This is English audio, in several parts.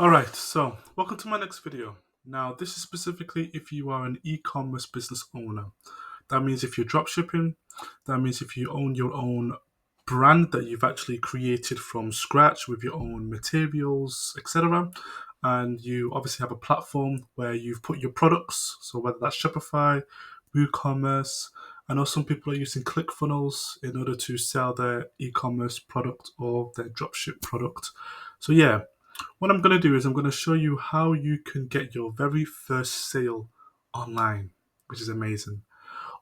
Alright, so welcome to my next video. Now, this is specifically if you are an e-commerce business owner. That means if you're dropshipping, that means if you own your own brand that you've actually created from scratch with your own materials, etc. And you obviously have a platform where you've put your products, so whether that's Shopify, WooCommerce, I know some people are using ClickFunnels in order to sell their e-commerce product or their dropship product. So yeah, what I'm going to do is I'm going to show you how you can get your very first sale online, which is amazing.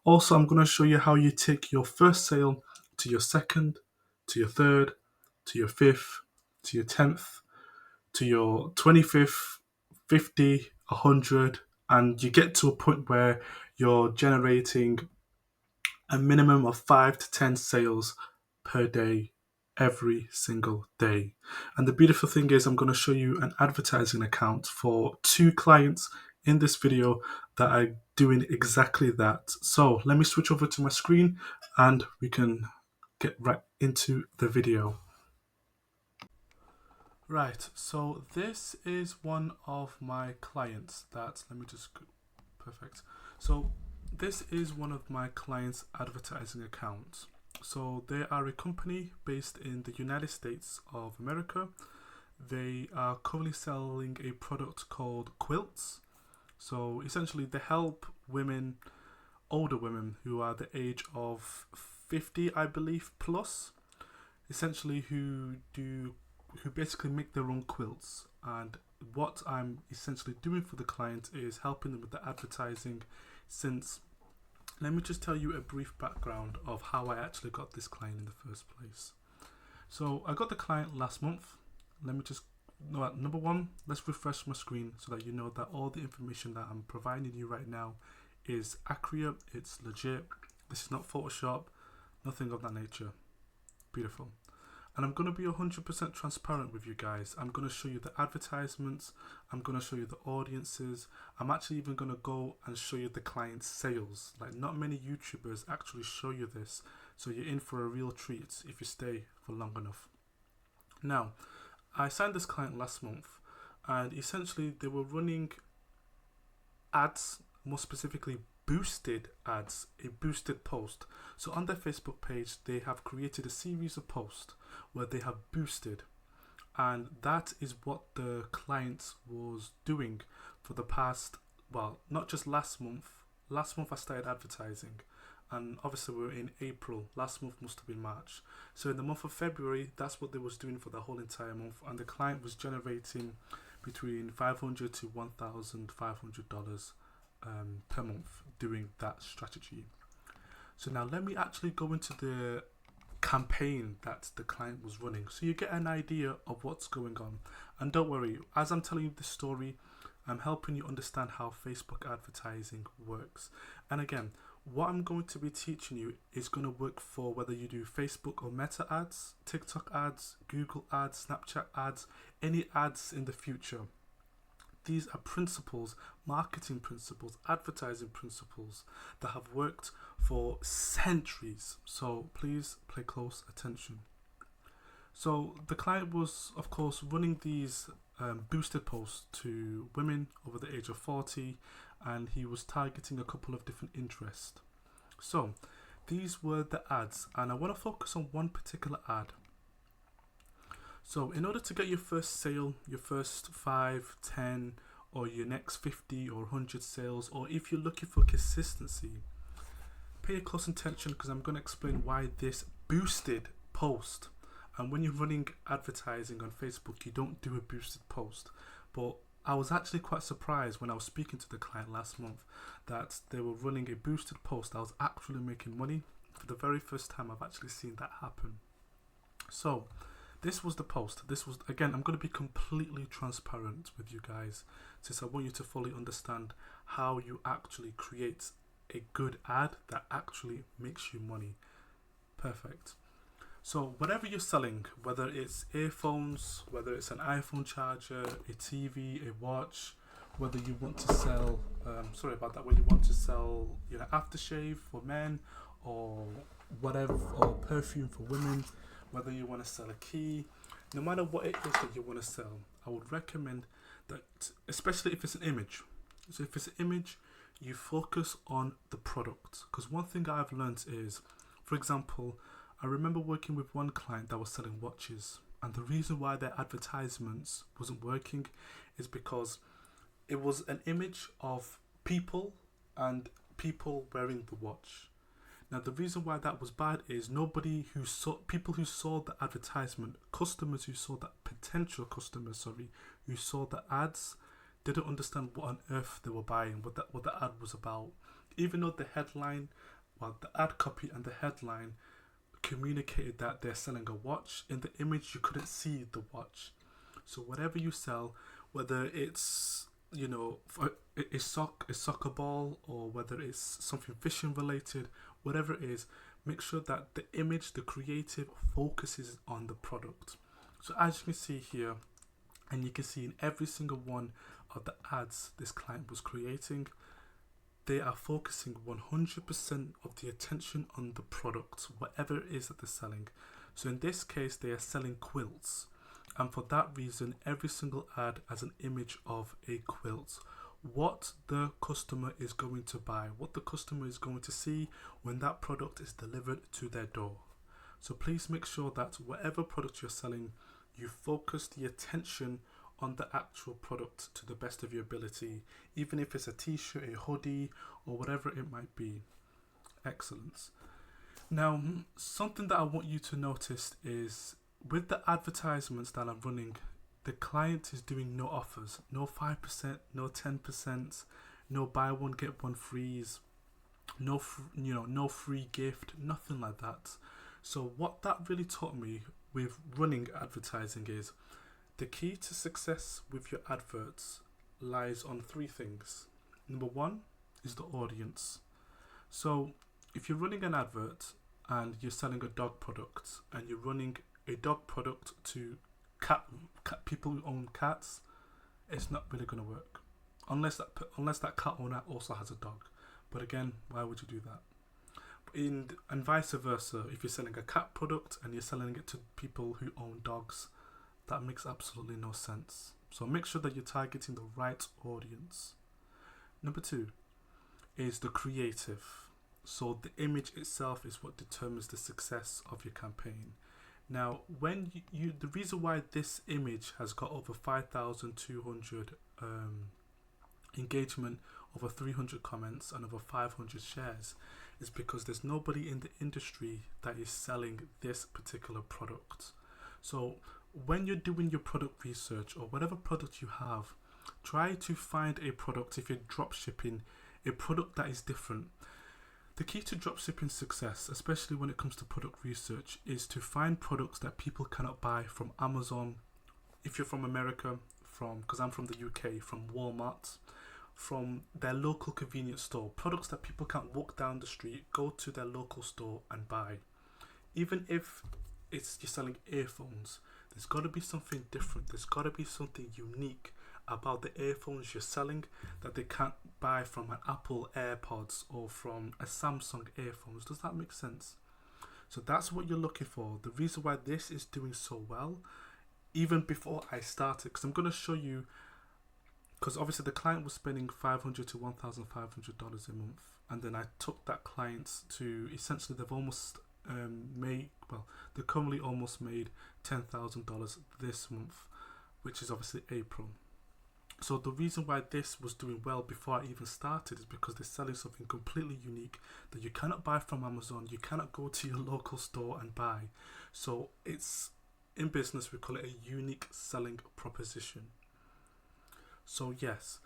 Also, I'm going to show you how you take your first sale to your second, to your third, to your fifth, to your 10th, to your 25th, 50, 100, and you get to a point where you're generating a minimum of 5 to 10 sales per day every single day. And the beautiful thing is I'm going to show you an advertising account for 2 clients in this video that are doing exactly that. So let me switch over to my screen and we can get right into the video. Right, so this is one of my clients that, let me just, perfect. So this is one of my clients' advertising accounts. So they are a company based in the United States of America. They are currently selling a product called quilts. So essentially they help women, older women who are the age of 50, I believe, plus, essentially who basically make their own quilts. And what I'm essentially doing for the client is helping them with the advertising. Since, let me just tell you a brief background of how I actually got this client in the first place. So I got the client last month. Let me just, no, number one, let's refresh my screen so that you know that all the information that I'm providing you right now is accurate, it's legit. This is not Photoshop, nothing of that nature. Beautiful. And I'm going to be 100% transparent with you guys. I'm going to show you the advertisements. I'm going to show you the audiences. I'm actually even going to go and show you the client's sales. Like, not many YouTubers actually show you this. So you're in for a real treat if you stay for long enough. Now, I signed this client last month. And essentially they were running ads, more specifically boosted ads, a boosted post. So on their Facebook page, they have created a series of posts where they have boosted, and that is what the client was doing for the past, well, not just last month. Last month I started advertising, and obviously we're in April. Last month must have been March. So in the month of February, that's what they was doing for the whole entire month, and the client was generating between $500 to $1,500 per month doing that strategy. So now let me actually go into the campaign that the client was running so you get an idea of what's going on. And don't worry, as I'm telling you this story, I'm helping you understand how Facebook advertising works. And again, what I'm going to be teaching you is going to work for whether you do Facebook or Meta ads, TikTok ads, Google ads, Snapchat ads, any ads in the future. These are principles, marketing principles, advertising principles that have worked for centuries. So please pay close attention. So the client was, of course, running these boosted posts to women over the age of 40, and he was targeting a couple of different interests. So these were the ads, and I want to focus on one particular ad. So in order to get your first sale, your first 5, 10, or your next 50 or 100 sales, or if you're looking for consistency, pay close attention because I'm going to explain why this boosted post. And when you're running advertising on Facebook, you don't do a boosted post. But I was actually quite surprised when I was speaking to the client last month that they were running a boosted post. I was actually making money. For the very first time I've actually seen that happen. So this was the post. This was, again, I'm going to be completely transparent with you guys since I want you to fully understand how you actually create a good ad that actually makes you money. Perfect. So whatever you're selling, whether it's earphones, whether it's an iPhone charger, a TV, a watch, whether you want to sell, whether you want to sell, aftershave for men, or whatever, or perfume for women, whether you want to sell a key, no matter what it is that you want to sell, I would recommend that, especially if it's an image. So if it's an image, you focus on the product. Because one thing I've learned is, for example, I remember working with one client that was selling watches, and the reason why their advertisements wasn't working is because it was an image of people and people wearing the watch. Now the reason why that was bad is people who saw the advertisement, customers who saw that, potential customers, sorry, who saw the ads, didn't understand what on earth they were buying, what the ad was about. Even though the headline, well, the ad copy and the headline communicated that they're selling a watch, in the image you couldn't see the watch. So whatever you sell, whether it's a soccer ball, or whether it's something fishing related, whatever it is, make sure that the image, the creative, focuses on the product. So as you can see here, and you can see in every single one of the ads this client was creating, they are focusing 100% of the attention on the product, whatever it is that they're selling. So in this case, they are selling quilts. And for that reason, every single ad has an image of a quilt. What the customer is going to buy, what the customer is going to see when that product is delivered to their door. So please make sure that whatever product you're selling, you focus the attention on the actual product to the best of your ability, even if it's a t-shirt, a hoodie, or whatever it might be. Excellent. Now, something that I want you to notice is, with the advertisements that I'm running, the client is doing no offers, no 5%, no 10%, no buy one get one frees, no free gift, nothing like that. So what that really taught me with running advertising is, the key to success with your adverts lies on three things. Number one is the audience. So if you're running an advert and you're selling a dog product, and you're running a dog product to cat people who own cats, it's not really going to work unless that cat owner also has a dog. But again, why would you do that? And vice versa, if you're selling a cat product and you're selling it to people who own dogs, that makes absolutely no sense. So make sure that you're targeting the right audience. Number two is the creative. So the image itself is what determines the success of your campaign. Now, when the reason why this image has got over 5,200 engagement, over 300 comments, and over 500 shares is because there's nobody in the industry that is selling this particular product. So when you're doing your product research, or whatever product you have, try to find a product, if you're drop shipping, a product that is different. The key to dropshipping success, especially when it comes to product research, is to find products that people cannot buy from Amazon. If you're from America, because I'm from the UK, from Walmart, from their local convenience store. Products that people can't walk down the street, go to their local store and buy. Even if you're selling earphones, there's got to be something different. There's got to be something unique about the earphones you're selling that they can't buy from an Apple AirPods or from a Samsung earphones. Does that make sense? So that's what you're looking for. The reason why this is doing so well, even before I started, because I'm going to show you, because obviously the client was spending $500 to $1,500 a month, and then I took that client to, essentially they've almost they currently almost made $10,000 this month, which is obviously April. So the reason why this was doing well before I even started is because they're selling something completely unique that you cannot buy from Amazon. You cannot go to your local store and buy. So it's, in business we call it a unique selling proposition. So yes,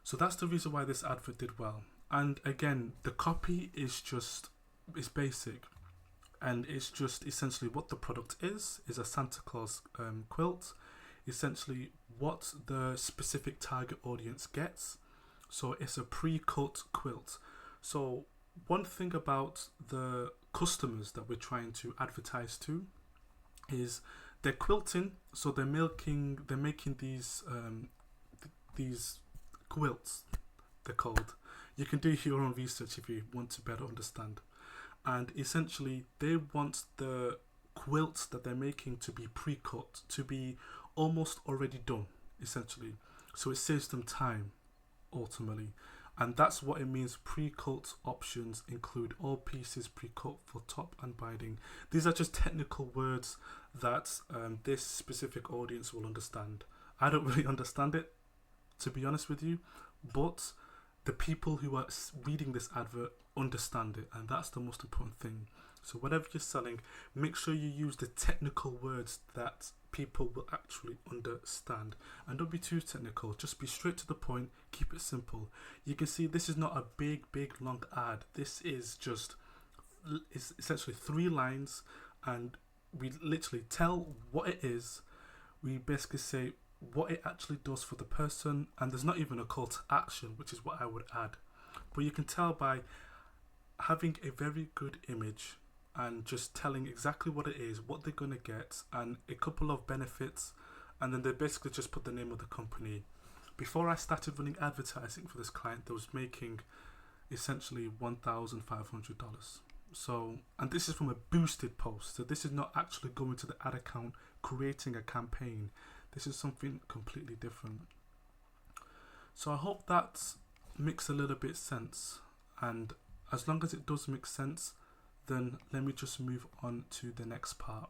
so that's the reason why this advert did well. And again, the copy is basic, and it's just essentially what the product is a Santa Claus quilt, essentially what the specific target audience gets. So it's a pre-cut quilt. So one thing about the customers that we're trying to advertise to is they're quilting, so they're making these quilts, they're called. You can do your own research if you want to better understand. And essentially they want the quilts that they're making to be pre-cut, to be almost already done, essentially. So it saves them time, ultimately. And that's what it means. Pre-cut options include all pieces pre-cut for top and binding. These are just technical words that this specific audience will understand. I don't really understand it, to be honest with you, but the people who are reading this advert understand it, and that's the most important thing. So whatever you're selling, make sure you use the technical words that people will actually understand, and don't be too technical. Just be straight to the point, keep it simple. You can see this is not a big long ad. This is just, it's essentially 3 lines, and we literally tell what it is. We basically say what it actually does for the person, and there's not even a call to action, which is what I would add. But you can tell by having a very good image and just telling exactly what it is, what they're going to get, and a couple of benefits, and then they basically just put the name of the company. Before I started running advertising for this client, that was making essentially $1,500. So, and this is from a boosted post, so this is not actually going to the ad account, creating a campaign. This is something completely different. So I hope that makes a little bit sense, and as long as it does make sense, then let me just move on to the next part.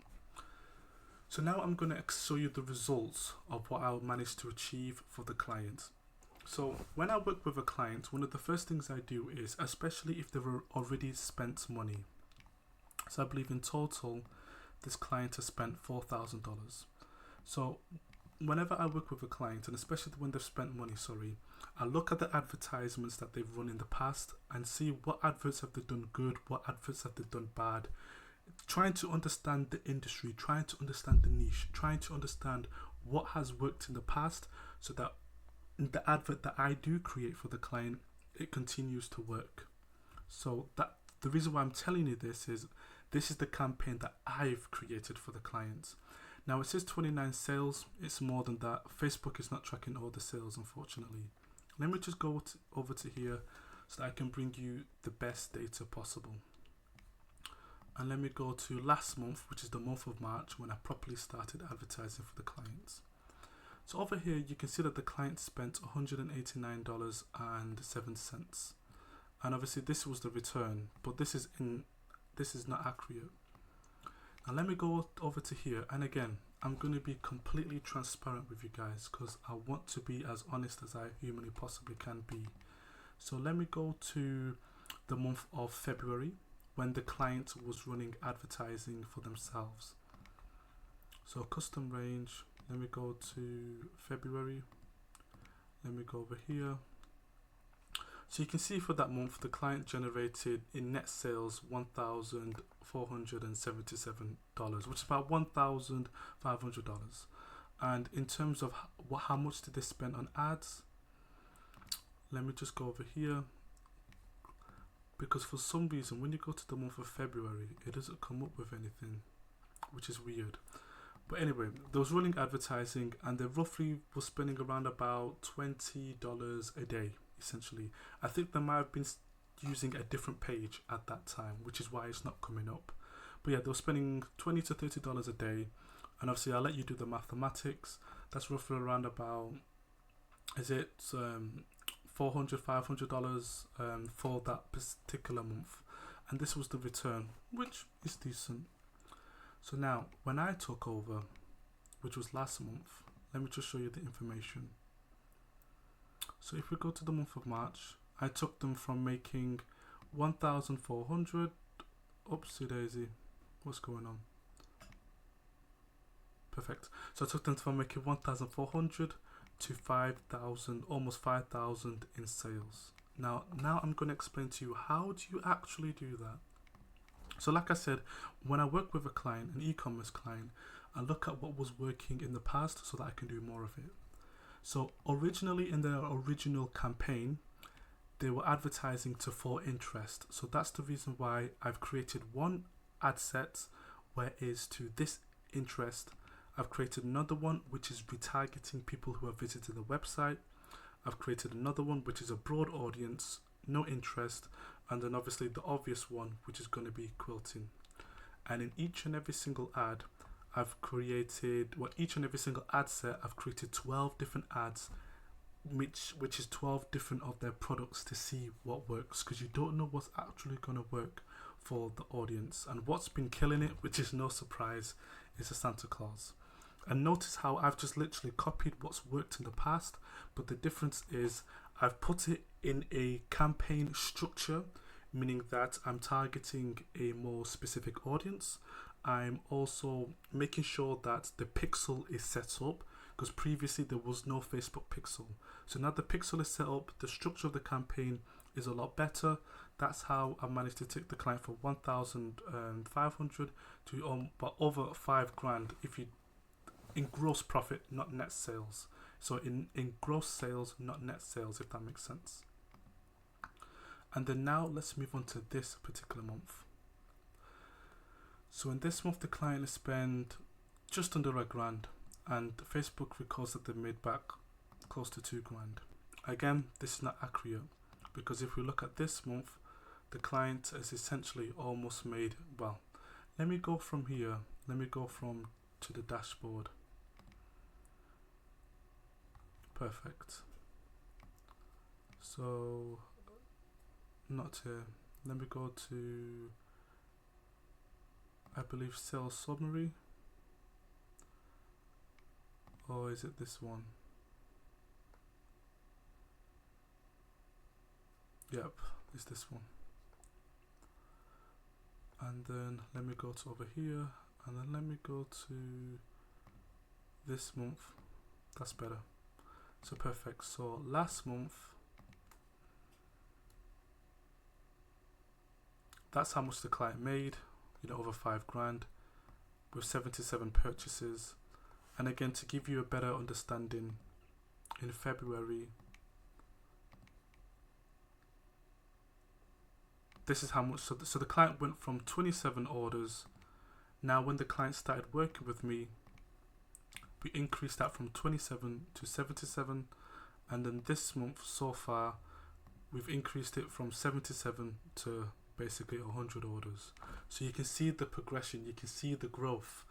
So now I'm going to show you the results of what I managed to achieve for the client. So when I work with a client, one of the first things I do is, especially if they've already spent money. So I believe in total, this client has spent $4,000. So whenever I work with a client, and especially when they've spent money, I look at the advertisements that they've run in the past and see what adverts have they done good, what adverts have they done bad. Trying to understand the industry, trying to understand the niche, trying to understand what has worked in the past, so that in the advert that I do create for the client, it continues to work. So that the reason why I'm telling you this is the campaign that I've created for the client. Now it says 29 sales, it's more than that. Facebook is not tracking all the sales, unfortunately. Let me just go over to here so that I can bring you the best data possible. And let me go to last month, which is the month of March, when I properly started advertising for the clients. So over here, you can see that the client spent $189.07. And obviously this was the return, but this is not accurate. Now let me go over to here, and again, I'm going to be completely transparent with you guys because I want to be as honest as I humanly possibly can be. So let me go to the month of February, when the client was running advertising for themselves. So custom range, let me go to February, let me go over here. So you can see for that month, the client generated in net sales $1,477, which is about $1,500. And in terms of how much did they spend on ads, let me just go over here, because for some reason when you go to the month of February, it doesn't come up with anything, which is weird. But anyway, they was running advertising, and they roughly was spending around about $20 a day. Essentially, I think they might have been using a different page at that time, which is why it's not coming up. But yeah, they were spending $20 to $30 a day, and obviously I'll let you do the mathematics. That's roughly around about, is it $400, $500 for that particular month, and this was the return, which is decent. So now, when I took over, which was last month, let me just show you the information. So if we go to the month of March, I took them from making 1,400, oopsie daisy, what's going on? Perfect. So I took them from making 1,400 to 5,000, almost 5,000 in sales. Now I'm going to explain to you, how do you actually do that? So like I said, when I work with a client, an e-commerce client, I look at what was working in the past so that I can do more of it. So originally in their original campaign, they were advertising to for interest. So that's the reason why I've created one ad set where it is to this interest. I've created another one which is retargeting people who have visited the website. I've created another one which is a broad audience, no interest, and then obviously the obvious one, which is going to be quilting. and in each and every single ad, I've created, well, each and every single ad set, I've created 12 different ads, which is 12 different of their products to see what works, because you don't know what's actually going to work for the audience. And what's been killing it, which is no surprise, is the Santa Claus. And notice how I've just literally copied what's worked in the past, but the difference is I've put it in a campaign structure, meaning that I'm targeting a more specific audience. I'm also making sure that the pixel is set up, because previously there was no Facebook pixel. So now the pixel is set up, the structure of the campaign is a lot better. That's how I managed to take the client from 1,500 to but over 5 grand if you in gross profit, not net sales. So in gross sales, not net sales, if that makes sense. And then now let's move on to this particular month. So in this month, the client has spent just under a grand, and Facebook records that they made back close to 2 grand. Again, this is not accurate, because if we look at this month, the client has essentially almost made, well, let me go from here, to the dashboard. Perfect. So, not here. Let me go to, I believe, sales summary. Or is it this one? Yep, it's this one. And then let me go to over here, and then let me go to this month. That's better. So perfect. So last month, that's how much the client made, over 5 grand with 77 purchases. And again, to give you a better understanding, in February, this is how much. So the client went from 27 orders. Now when the client started working with me, we increased that from 27 to 77, and then this month so far we've increased it from 77 to basically 100 orders. So you can see the progression, you can see the growth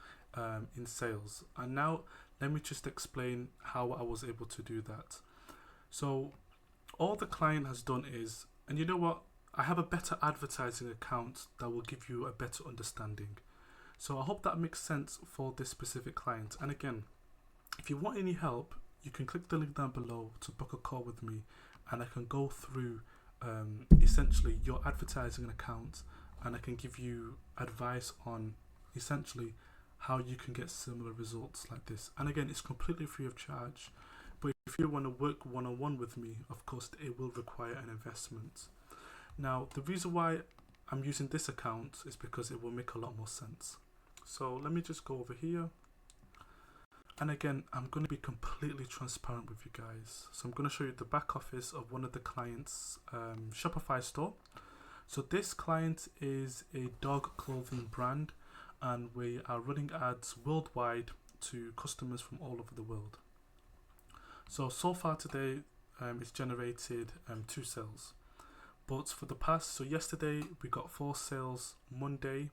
in sales. And now let me just explain how I was able to do that. So all the client has done is, and you know what, I have a better advertising account that will give you a better understanding. So I hope that makes sense for this specific client. And again, if you want any help, you can click the link down below to book a call with me, and I can go through essentially your advertising account, and I can give you advice on essentially how you can get similar results like this. And again, it's completely free of charge, but if you want to work one-on-one with me, of course it will require an investment. Now the reason why I'm using this account is because it will make a lot more sense. So let me just go over here. And again, I'm going to be completely transparent with you guys. So I'm going to show you the back office of one of the clients' Shopify store. So this client is a dog clothing brand, and we are running ads worldwide to customers from all over the world. So far today, it's generated 2 sales. But for the past, so yesterday we got 4 sales, Monday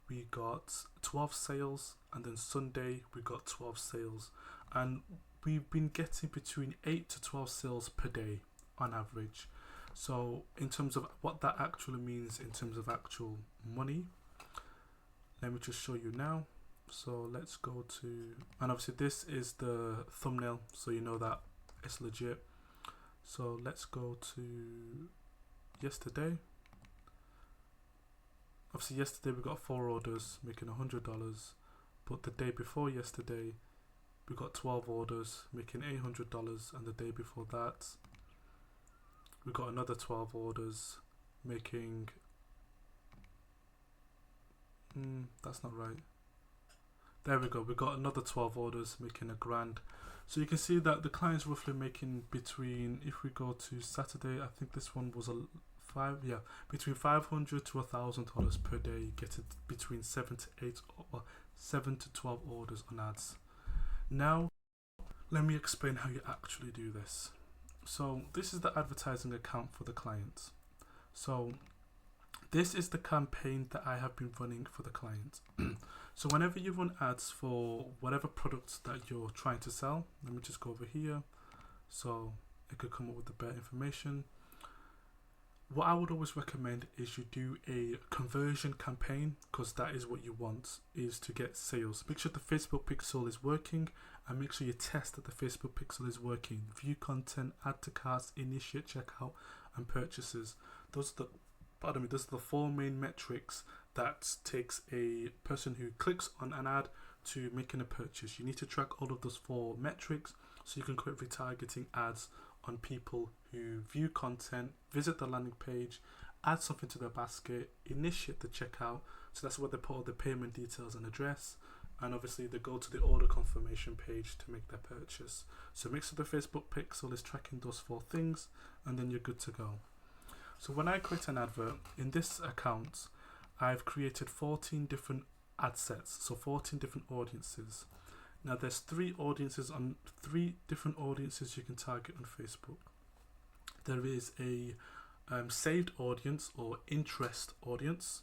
we got 12 sales, and then Sunday we got 12 sales, and we've been getting between 8 to 12 sales per day on average. So in terms of what that actually means in terms of actual money, let me just show you now. So let's go to, and obviously this is the thumbnail, so you know that it's legit. So let's go to yesterday. Obviously yesterday we got 4 orders making $100, but the day before yesterday we got 12 orders making $800, and the day before that we got another 12 orders making that's not right. There we go, we got another 12 orders making $1 grand. So you can see that the client's roughly making between, if we go to Saturday, I think this one was between $500 to $1,000 per day. You get it between 7 to 8 or 7 to 12 orders on ads. Now let me explain how you actually do this. So this is the advertising account for the client. So This is the campaign that I have been running for the client. So whenever you run ads for whatever products that you're trying to sell, let me just go over here. So it could come up with the better information. What I would always recommend is you do a conversion campaign, because that is what you want, is to get sales. Make sure the Facebook pixel is working, and make sure you test that the Facebook pixel is working. View content, add to carts, initiate checkout, and purchases. Those are the four main metrics that takes a person who clicks on an ad to making a purchase. You need to track all of those four metrics so you can create retargeting ads on people who view content, visit the landing page, add something to their basket, initiate the checkout. So that's where they put all the payment details and address, and obviously they go to the order confirmation page to make their purchase. So make sure the Facebook pixel is tracking those four things, and then you're good to go. So when I create an advert in this account, I've created 14 different ad sets, so 14 different audiences. Now there's three different audiences you can target on Facebook. There is a saved audience or interest audience,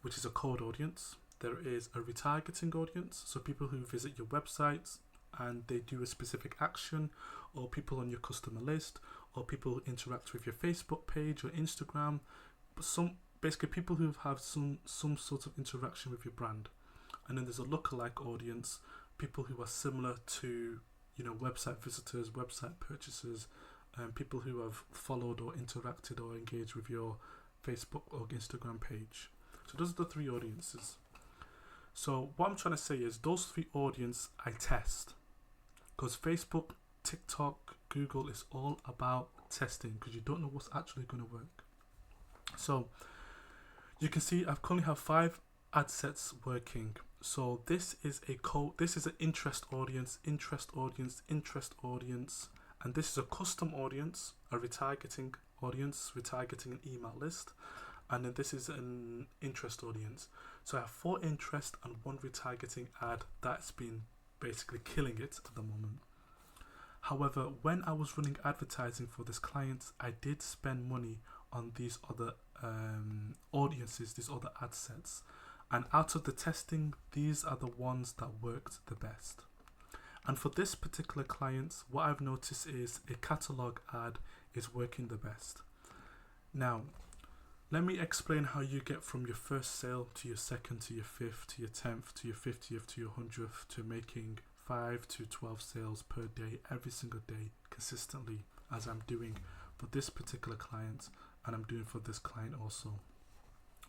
which is a cold audience. There is a retargeting audience, so people who visit your website and they do a specific action, or people on your customer list, or people who interact with your Facebook page or Instagram. Basically people who have some sort of interaction with your brand. And then there's a lookalike audience, people who are similar to, website visitors, website purchasers, people who have followed or interacted or engaged with your Facebook or Instagram page. So those are the three audiences. So what I'm trying to say is those three audiences I test, because Facebook, TikTok, Google is all about testing, because you don't know what's actually going to work. So you can see I've currently have 5 ad sets working. So this is an interest audience, and this is a custom audience, a retargeting audience, retargeting an email list, and then this is an interest audience. So I have 4 interest and 1 retargeting ad that's been basically killing it at the moment. However, when I was running advertising for this client, I did spend money on these other audiences, these other ad sets. And out of the testing, these are the ones that worked the best. And for this particular client, what I've noticed is a catalog ad is working the best. Now, let me explain how you get from your first sale to your second, to your 5th, to your 10th, to your 50th, to your 100th, to making 5 to 12 sales per day, every single day, consistently, as I'm doing for this particular client, and I'm doing for this client also.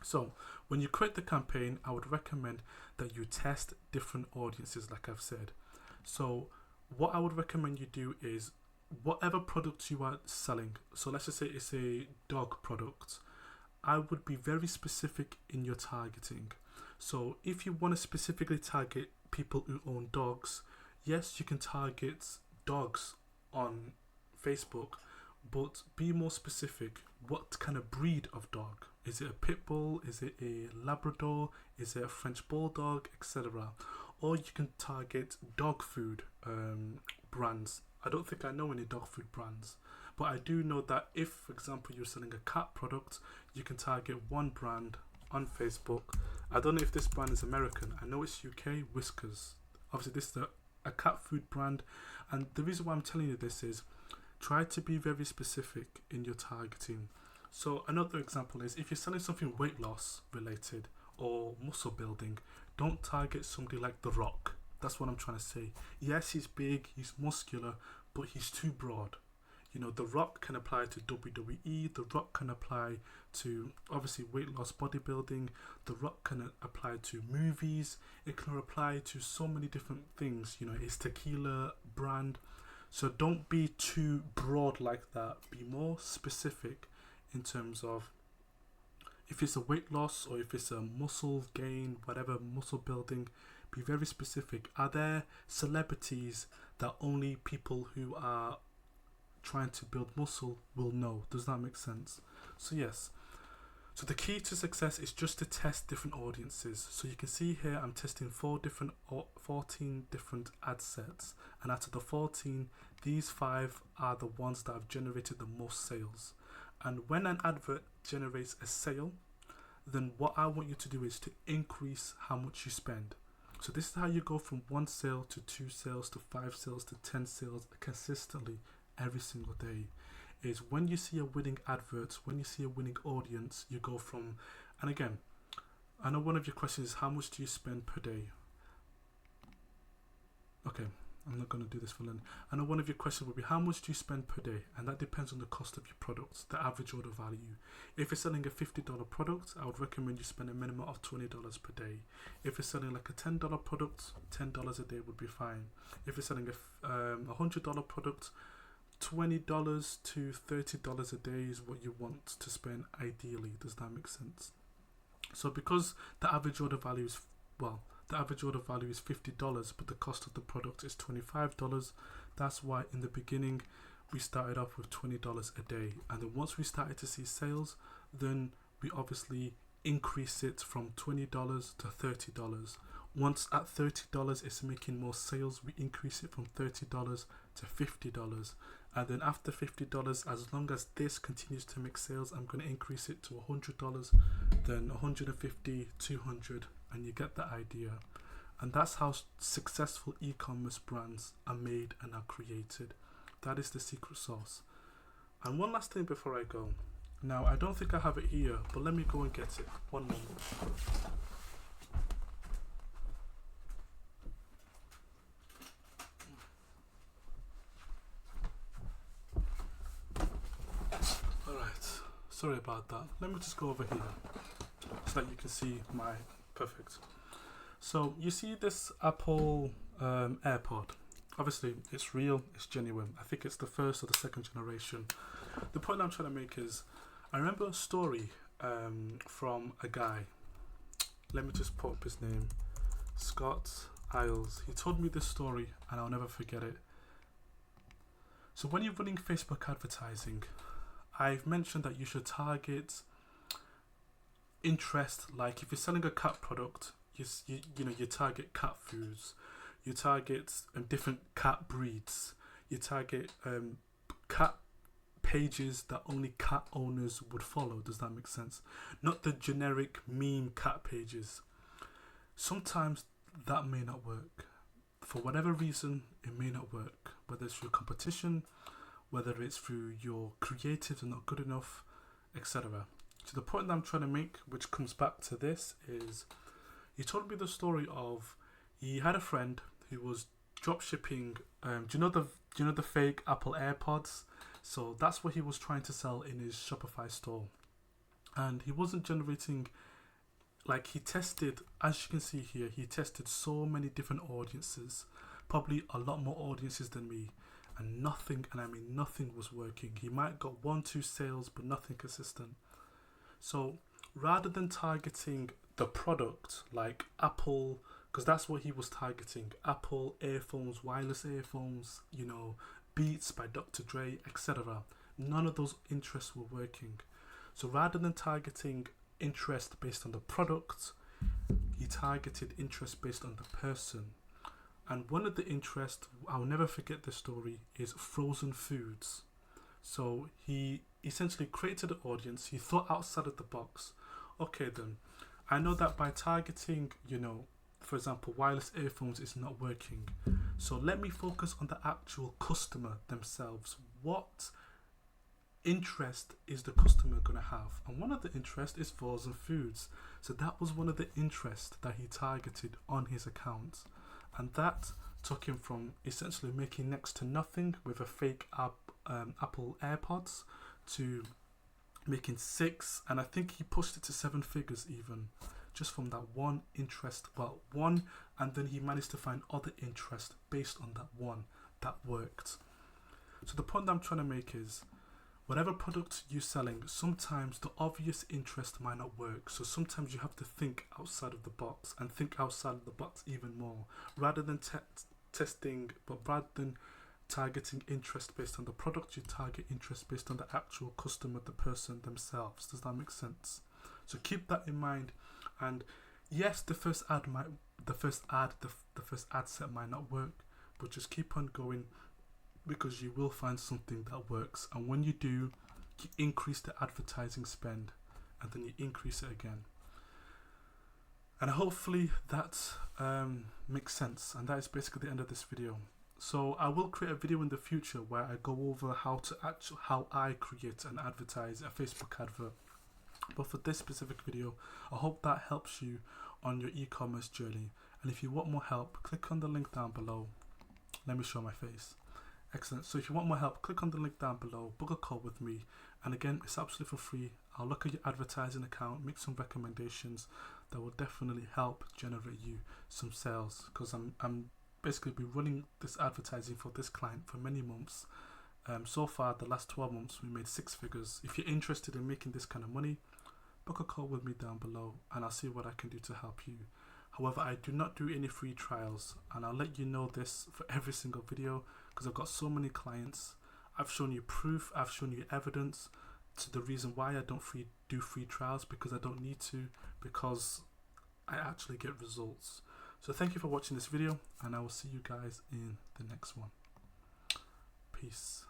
So when you create the campaign, I would recommend that you test different audiences, like I've said. So what I would recommend you do is whatever product you are selling. So let's just say it's a dog product. I would be very specific in your targeting. So if you want to specifically target people who own dogs, yes, you can target dogs on Facebook, but be more specific. What kind of breed of dog? Is it a pit bull? Is it a Labrador? Is it a French bulldog, etc.? Or you can target dog food brands. I don't think I know any dog food brands, but I do know that if, for example, you're selling a cat product, you can target one brand on Facebook. I don't know if this brand is American. I know it's UK, Whiskers. Obviously, this is a cat food brand, and the reason why I'm telling you this is try to be very specific in your targeting. So another example is if you're selling something weight loss related or muscle building, don't target somebody like The Rock. That's what I'm trying to say. Yes, he's big, he's muscular, but he's too broad. The Rock can apply to WWE, The Rock can apply to obviously weight loss bodybuilding, The Rock can apply to movies, it can apply to so many different things. It's tequila brand. So don't be too broad like that. Be more specific in terms of if it's a weight loss or if it's a muscle gain, whatever, muscle building. Be very specific. Are there celebrities that only people who are trying to build muscle will know? Does that make sense? So yes. So the key to success is just to test different audiences. So you can see here I'm testing 14 different ad sets, and out of the 14, these 5 are the ones that have generated the most sales. And when an advert generates a sale, then what I want you to do is to increase how much you spend. So this is how you go from 1 sale to 2 sales to 5 sales to 10 sales consistently every single day. Is when you see a winning advert, when you see a winning audience, you go from, and again, I know one of your questions is how much do you spend per day? Okay, I'm not going to do this for Lynn. I know one of your questions would be how much do you spend per day? And that depends on the cost of your product, the average order value. If you're selling a $50 product, I would recommend you spend a minimum of $20 per day. If you're selling like a $10 product, $10 a day would be fine. If you're selling a $100 product, $20 to $30 a day is what you want to spend ideally. Does that make sense? So because the average order value is, the average order value is $50, but the cost of the product is $25. That's why in the beginning we started off with $20 a day, and then once we started to see sales, then we obviously increase it from $20 to $30. Once at $30 it's making more sales, we increase it from $30 to $50, and then after $50, as long as this continues to make sales, I'm going to increase it to $100, then $150, $200, and you get the idea. And that's how successful e-commerce brands are made and are created. That is the secret sauce. And one last thing before I go. Now, I don't think I have it here, but let me go and get it. One moment. Alright, sorry about that. Let me just go over here so that you can see my perfect. So you see this Apple AirPod. Obviously it's real, it's genuine. I think it's the first or the second generation. The point I'm trying to make is, I remember a story from a guy. Let me just put up his name. Scott Isles. He told me this story and I'll never forget it. So when you're running Facebook advertising, I've mentioned that you should target interest. Like if you're selling a cat product, you target cat foods, you target different cat breeds, you target cat pages that only cat owners would follow. Does that make sense? Not the generic meme cat pages. Sometimes that may not work. For whatever reason, it may not work. Whether it's through competition, whether it's through your creatives are not good enough, etc. So the point that I'm trying to make, which comes back to this, is he told me the story of, he had a friend who was drop shipping. Do you know the fake Apple AirPods? So that's what he was trying to sell in his Shopify store, and he wasn't generating. Like he tested, as you can see here, he tested so many different audiences, probably a lot more audiences than me, and nothing, and I mean nothing was working. He might got 1-2 sales, but nothing consistent. So rather than targeting the product like Apple, because that's what he was targeting, Apple earphones, wireless earphones, Beats by Dr. Dre, etc. None of those interests were working. So rather than targeting interest based on the product, he targeted interest based on the person. And one of the interests, I'll never forget this story, is frozen foods. So he essentially created an audience. He thought outside of the box. Okay then, I know that by targeting, for example, wireless earphones is not working. So let me focus on the actual customer themselves. What interest is the customer going to have? And one of the interests is frozen foods. So that was one of the interests that he targeted on his account. And that took him from essentially making next to nothing with a fake Apple AirPods to making 6, and I think he pushed it to 7 figures even, just from that one interest. Well, one, and then he managed to find other interest based on that one that worked. So the point that I'm trying to make is, whatever product you're selling, sometimes the obvious interest might not work. So sometimes you have to think outside of the box, and think outside of the box even more, rather than testing, but rather than targeting interest based on the product, you target interest based on the actual customer, the person themselves. Does that make sense? So keep that in mind. And yes, the first ad set might not work, but just keep on going, because you will find something that works. And when you do, you increase the advertising spend, and then you increase it again. And hopefully that makes sense, and that is basically the end of this video. So I will create a video in the future where I go over how I create and advertise a Facebook advert. But for this specific video, I hope that helps you on your e-commerce journey. And if you want more help, click on the link down below. Let me show my face. Excellent. So if you want more help, click on the link down below, book a call with me. And again, it's absolutely for free. I'll look at your advertising account, make some recommendations that will definitely help generate you some sales, because I'm basically been running this advertising for this client for many months. So far, the last 12 months, we made 6 figures. If you're interested in making this kind of money, book a call with me down below and I'll see what I can do to help you. However, I do not do any free trials, and I'll let you know this for every single video because I've got so many clients. I've shown you proof, I've shown you evidence to the reason why I don't do free trials, because I don't need to, because I actually get results. So thank you for watching this video, and I will see you guys in the next one. Peace.